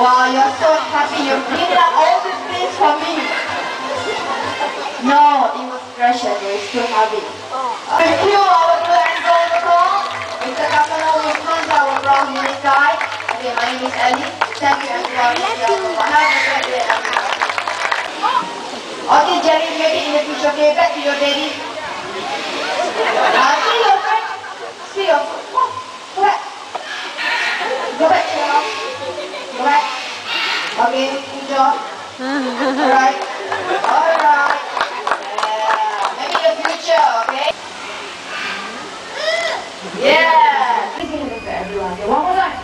Wow, you're so happy. You cleaned up all this place for me. No, it was pressure. It's too heavy. Thank you, our blue and gold song. Mr. Kapano Wisman, our brown unit guide. Okay, my name is Ellie. Thank you everyone. Have a great day, everyone. Okay, Jerry, maybe in the future, okay, back to your daddy. See your friend. See your friend. Go back. Go back to your house. Go back. Okay, good job. Alright. Alright. Yeah. Maybe in the future, okay? Yeah. Please give it to everyone. Okay, one more time.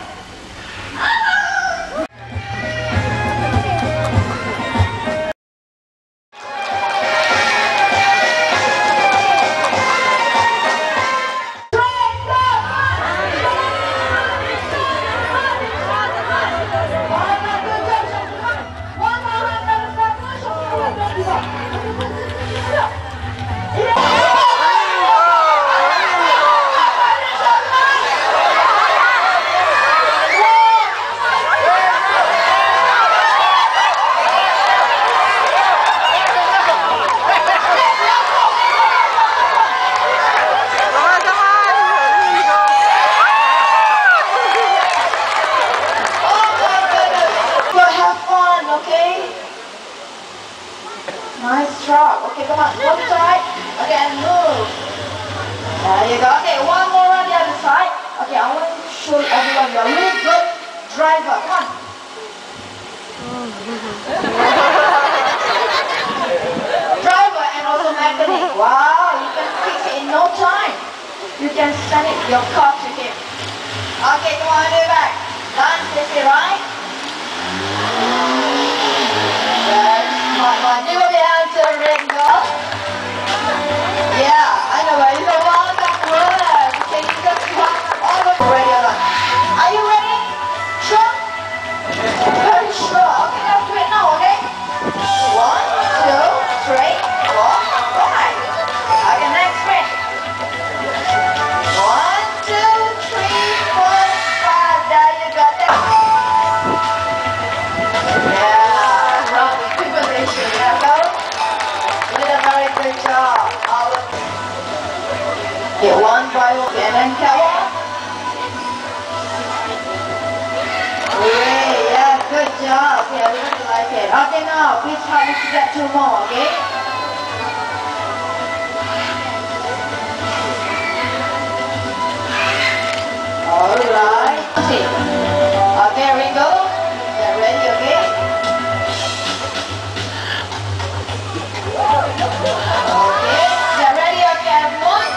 Nice job. Okay, come on. One side. Okay, and move. There you go. Okay, one more on the other side. Okay, I want to show everyone you're a really good driver. Come on. Driver and also mechanic. Wow, you can fix it in no time. You can send it your car to him. Okay, come on, do it back. Done. This is right. You will be answering girl. Yeah, I know, it's a lot of words. Okay, you just want all of ready. Are you ready? Sure? Very sure. Okay, let's do it now, okay? 1, 2, 3, 4, 5. Okay, next one. 1, 2, 3, 4, 5. There you go. Okay, one by one, and then Kuala. Great, yeah, good job. Okay, I really like it. Okay, now please help me to get 2 more, okay? Alright. Okay, here we go. Get ready, okay? Okay, get ready, okay, everyone?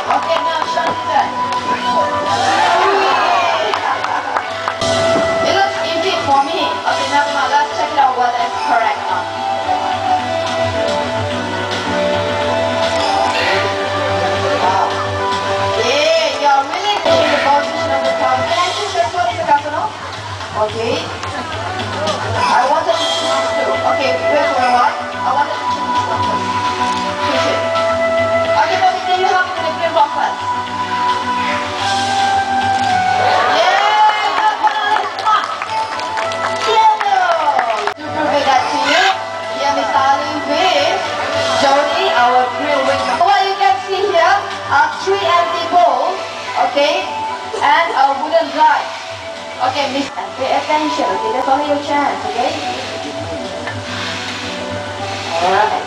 Okay, now show me that. It looks easy for me. Okay, now come on, let's check it out whether it's correct now. Wow. Yeah, you're really good in the position of the car. Can I choose your phone in the casino? Okay. I wanted to choose too. Okay, wait for a while. I wanted to choose this one first. Choose it. Okay, but then you have to make it walk first. Our grill window. What you can see here are 3 empty bowls, okay, and a wooden drive. Okay, miss, and pay attention, okay, that's only your chance, okay? Alright.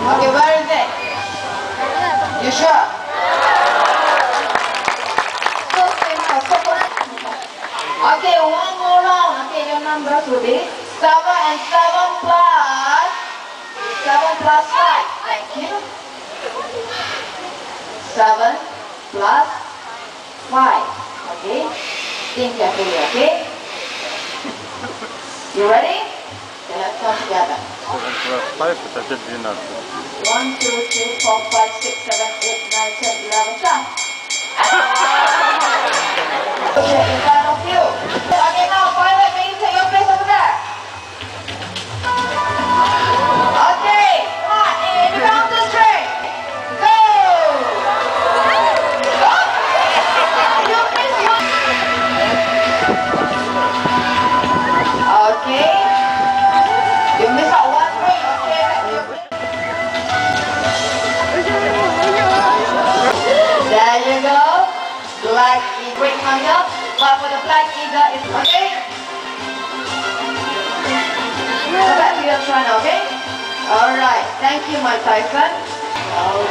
Okay, where is it? You sure? Okay, one more round. Okay, your numbers will be 7 and 7 plus 5. Thank you. 7 plus 5. Okay. Think carefully. Okay. You ready? Okay, let's come together. 5 это 12. 1, 2, 3, 4, 5, 6, 7, 8, 9, 10, 11, 12. Okay, in front of you. Okay, now pilot, maintain Okay? Go back to your turn, okay? Alright, thank you, my Tyson.